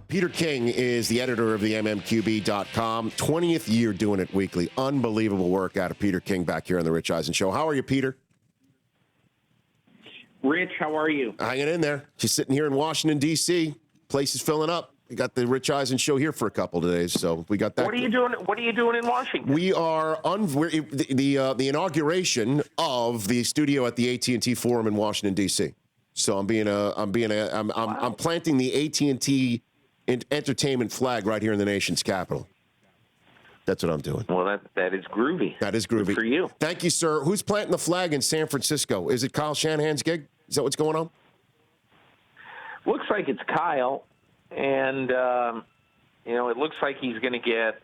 Peter King is the editor of the MMQB.com. 20th year doing it weekly. Unbelievable work out of Peter King back here on the Rich Eisen Show. How are you, Peter? Rich, how are you? Hanging in there. Just sitting here in Washington, D.C. Place is filling up. We got the Rich Eisen Show here for a couple of days, so we got that. What are you doing? What are you doing in Washington? We are the inauguration of the studio at the AT&T Forum in Washington, D.C. So I'm planting the AT&T entertainment flag right here in the nation's capital. That's what I'm doing. Well, that is groovy. That is groovy. Good for you. Thank you, sir. Who's planting the flag in San Francisco? Is it Kyle Shanahan's gig? Is that what's going on? Looks like it's Kyle, and it looks like he's going to get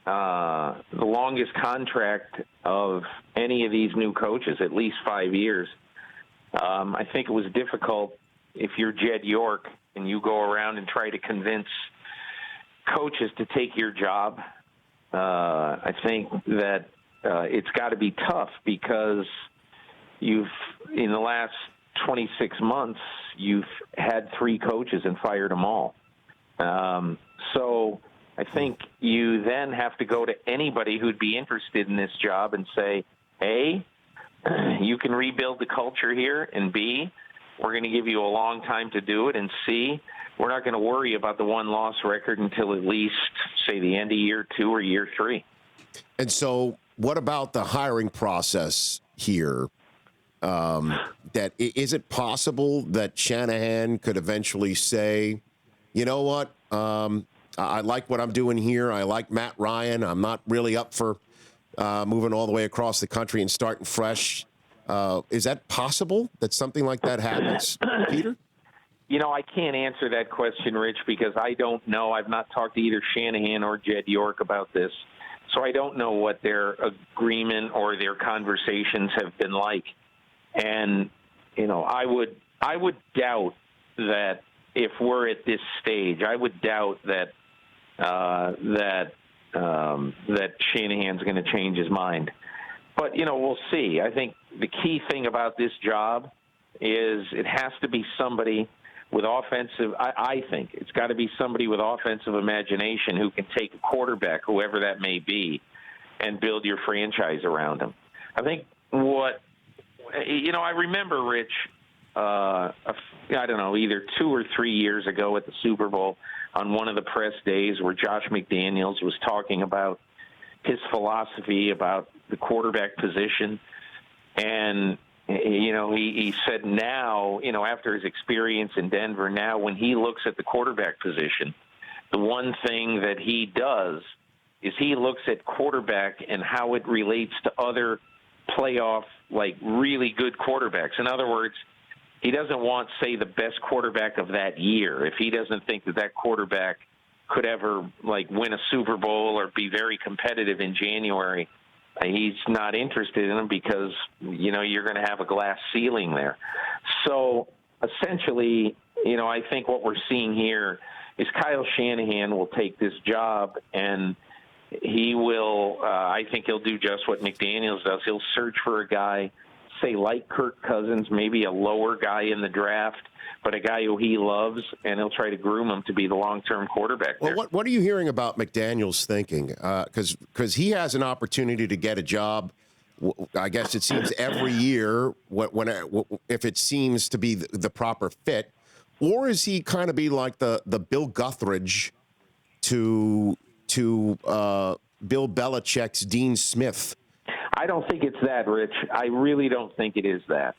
the longest contract of any of these new coaches, at least 5 years. I think it was difficult if you're Jed York and you go around and try to convince coaches to take your job. I think that it's got to be tough because in the last 26 months, you've had 3 coaches and fired them all. So I think you then have to go to anybody who'd be interested in this job and say, A, you can rebuild the culture here, and B, we're going to give you a long time to do it, and C, we're not going to worry about the one-loss record until at least, say, the end of year 2 or year 3. And so what about the hiring process here? That is it possible that Shanahan could eventually say, you know what, I like what I'm doing here. I like Matt Ryan. I'm not really up for moving all the way across the country and starting fresh. Is that possible that something like that happens, Peter? I can't answer that question, Rich, because I don't know. I've not talked to either Shanahan or Jed York about this, so I don't know what their agreement or their conversations have been like. And, I would doubt that if we're at this stage, I would doubt that Shanahan's going to change his mind. But, we'll see. I think the key thing about this job is it has to be somebody with offensive, I think it's got to be somebody with offensive imagination who can take a quarterback, whoever that may be, and build your franchise around him. I think I remember, Rich, I don't know, either 2 or 3 years ago at the Super Bowl on one of the press days where Josh McDaniels was talking about his philosophy about the quarterback position. And, he said now, after his experience in Denver, now when he looks at the quarterback position, the one thing that he does is he looks at quarterback and how it relates to other playoff, really good quarterbacks. In other words, he doesn't want, say, the best quarterback of that year. If he doesn't think that quarterback could ever, win a Super Bowl or be very competitive in January, he's not interested in him because, you're going to have a glass ceiling there. So, essentially, I think what we're seeing here is Kyle Shanahan will take this job and he will, I think he'll do just what McDaniels does. He'll search for a guy, say, like Kirk Cousins, maybe a lower guy in the draft, but a guy who he loves, and he'll try to groom him to be the long-term quarterback there. Well, what are you hearing about McDaniels' thinking? Because he has an opportunity to get a job, I guess it seems every year if it seems to be the proper fit, or is he kind of be like the Bill Guthridge to Bill Belichick's Dean Smith? I don't think it's that, Rich. I really don't think it is that.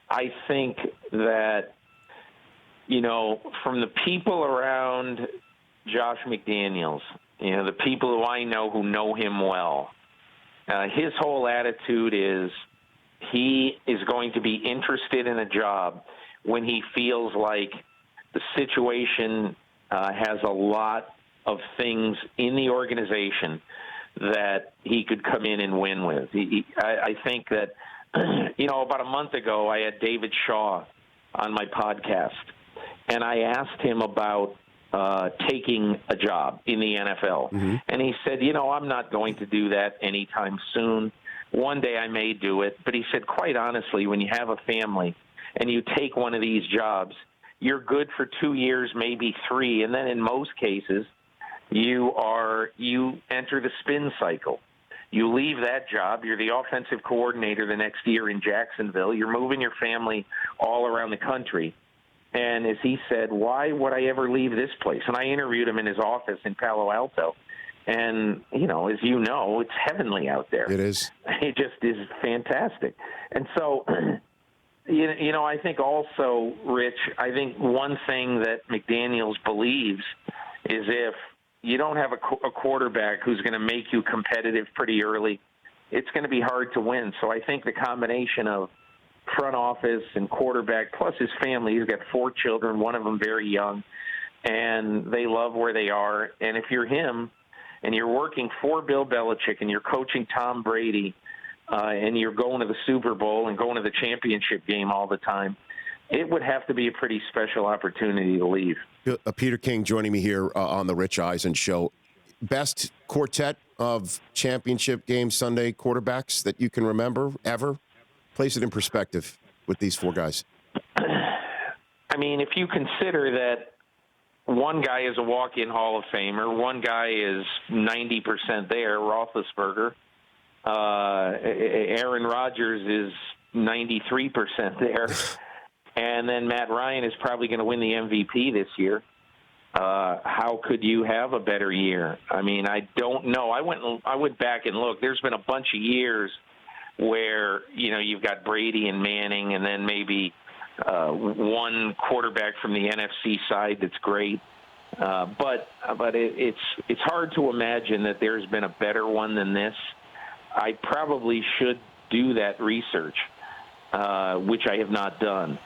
I think that, from the people around Josh McDaniels, the people who I know who know him well, his whole attitude is he is going to be interested in a job when he feels like the situation has a lot of things in the organization that he could come in and win with. I think that, about a month ago, I had David Shaw on my podcast, and I asked him about taking a job in the NFL. Mm-hmm. And he said, I'm not going to do that anytime soon. One day I may do it. But he said, quite honestly, when you have a family and you take one of these jobs, you're good for 2 years, maybe 3, and then in most cases, you enter the spin cycle. You leave that job. You're the offensive coordinator the next year in Jacksonville. You're moving your family all around the country. And as he said, why would I ever leave this place? And I interviewed him in his office in Palo Alto. And, as you know, it's heavenly out there. It is. It just is fantastic. And so, I think also, Rich, I think one thing that McDaniels believes is if you don't have a quarterback who's going to make you competitive pretty early, it's going to be hard to win. So I think the combination of front office and quarterback, plus his family, he's got 4 children, one of them very young, and they love where they are. And if you're him and you're working for Bill Belichick and you're coaching Tom Brady and you're going to the Super Bowl and going to the championship game all the time, it would have to be a pretty special opportunity to leave. Peter King joining me here on the Rich Eisen Show. Best quartet of championship game Sunday quarterbacks that you can remember ever? Place it in perspective with these 4 guys. I mean, if you consider that one guy is a walk-in Hall of Famer, one guy is 90% there, Roethlisberger. Aaron Rodgers is 93% there. And then Matt Ryan is probably going to win the MVP this year. How could you have a better year? I mean, I don't know. I went back and looked. There's been a bunch of years where, you've got Brady and Manning and then maybe one quarterback from the NFC side that's great. But it's hard to imagine that there's been a better one than this. I probably should do that research, which I have not done.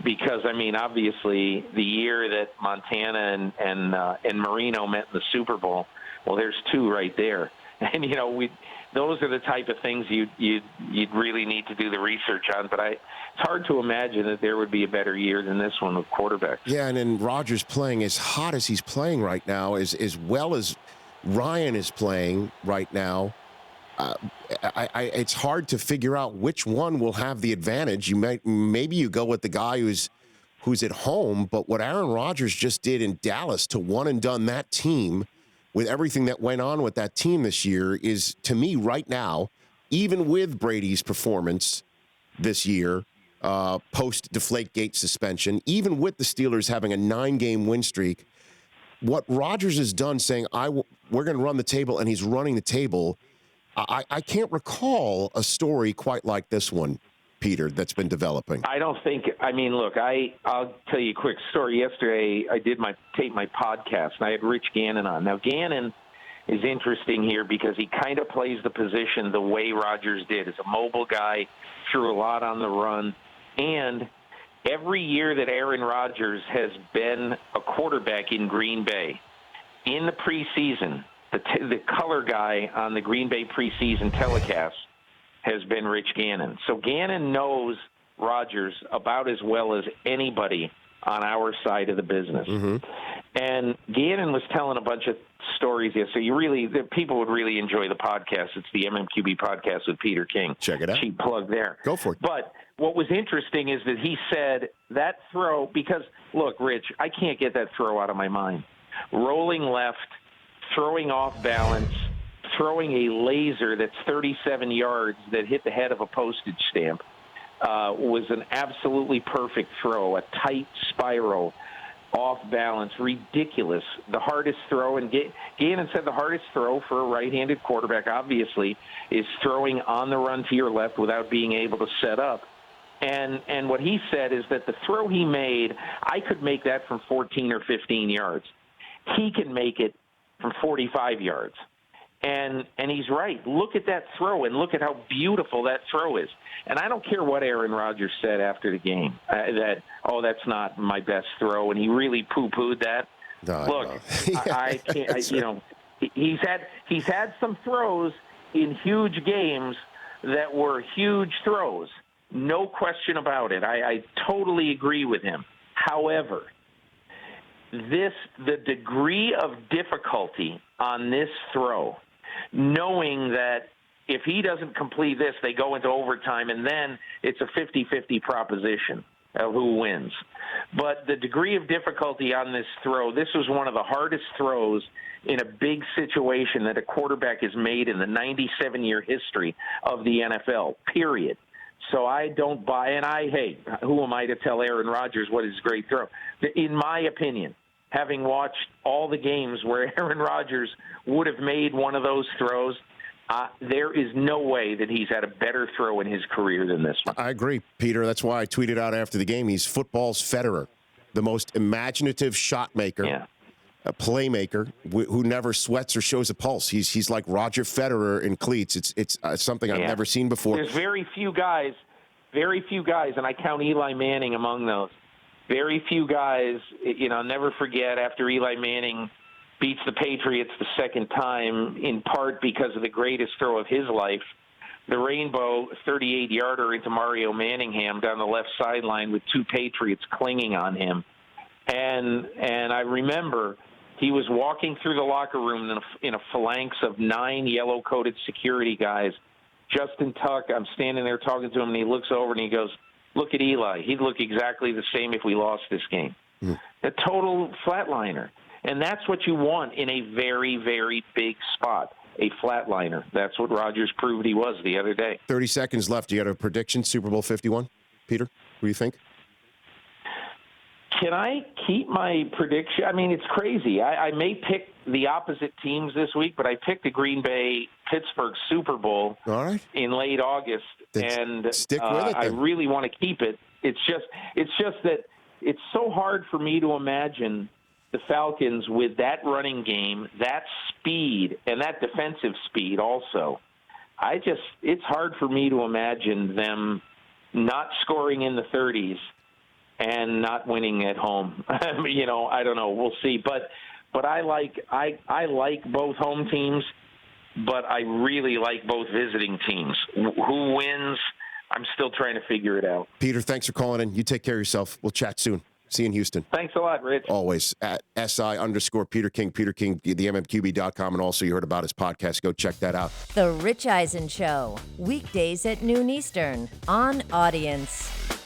Because, I mean, obviously, the year that Montana and Marino met in the Super Bowl, well, there's 2 right there. And, those are the type of things you'd really need to do the research on. But it's hard to imagine that there would be a better year than this one with quarterbacks. Yeah, and then Rodgers playing as hot as he's playing right now, as well as Ryan is playing right now. It's hard to figure out which one will have the advantage. Maybe you go with the guy who's at home, but what Aaron Rodgers just did in Dallas to one and done that team with everything that went on with that team this year is, to me right now, even with Brady's performance this year, post Deflategate suspension, even with the Steelers having a 9-game win streak, what Rodgers has done saying, we're going to run the table, and he's running the table. I can't recall a story quite like this one, Peter, that's been developing. I don't think. I mean, look, I'll tell you a quick story. Yesterday, I did my podcast, and I had Rich Gannon on. Now, Gannon is interesting here because he kind of plays the position the way Rodgers did. As a mobile guy, threw a lot on the run, and every year that Aaron Rodgers has been a quarterback in Green Bay, in the preseason, the color guy on the Green Bay preseason telecast has been Rich Gannon. So Gannon knows Rodgers about as well as anybody on our side of the business. Mm-hmm. And Gannon was telling a bunch of stories yesterday. So people would really enjoy the podcast. It's the MMQB podcast with Peter King. Check it out. Cheap plug there. Go for it. But what was interesting is that he said that throw, because, look, Rich, I can't get that throw out of my mind. Rolling left, throwing off balance, throwing a laser that's 37 yards that hit the head of a postage stamp was an absolutely perfect throw, a tight spiral, off balance, ridiculous. The hardest throw, and Gannon said the hardest throw for a right-handed quarterback, obviously, is throwing on the run to your left without being able to set up. And what he said is that the throw he made, I could make that from 14 or 15 yards. He can make it from 45 yards. And he's right. Look at that throw, and look at how beautiful that throw is. And I don't care what Aaron Rodgers said after the game, that's not my best throw, and he really poo-pooed that. No, look, I can't. He's had some throws in huge games that were huge throws. No question about it. I totally agree with him. However, the degree of difficulty on this throw, knowing that if he doesn't complete this, they go into overtime, and then it's a 50-50 proposition. who wins. But the degree of difficulty on this throw, this was one of the hardest throws in a big situation that a quarterback has made in the 97-year history of the NFL, period. So I don't buy, and who am I to tell Aaron Rodgers what is a great throw? In my opinion, having watched all the games where Aaron Rodgers would have made one of those throws, there is no way that he's had a better throw in his career than this one. I agree, Peter. That's why I tweeted out after the game, he's football's Federer, the most imaginative shot maker, a playmaker who never sweats or shows a pulse. He's like Roger Federer in cleats. It's something I've never seen before. There's very few guys, and I count Eli Manning among those. Very few guys, never forget after Eli Manning beats the Patriots the second time, in part because of the greatest throw of his life, the rainbow 38-yarder into Mario Manningham down the left sideline with two Patriots clinging on him. And I remember he was walking through the locker room in a phalanx of 9 yellow-coated security guys. Justin Tuck, I'm standing there talking to him, and he looks over and he goes, "Look at Eli. He'd look exactly the same if we lost this game." A total flatliner. And that's what you want in a very, very big spot, a flatliner. That's what Rodgers proved he was the other day. 30 seconds left. You got a prediction, Super Bowl 51? Peter, what do you think? Can I keep my prediction? I mean, it's crazy. I may pick the opposite teams this week, but I picked the Green Bay-Pittsburgh Super Bowl in late August, and stick with it, I really want to keep it. It's just that it's so hard for me to imagine the Falcons with that running game, that speed, and that defensive speed also. It's hard for me to imagine them not scoring in the 30s and not winning at home. I don't know. We'll see. But I like both home teams, but I really like both visiting teams. Who wins? I'm still trying to figure it out. Peter, thanks for calling in. You take care of yourself. We'll chat soon. See you in Houston. Thanks a lot, Rich. Always at SI_Peter King, the MMQB.com, and also you heard about his podcast. Go check that out. The Rich Eisen Show, weekdays at noon Eastern on Audience.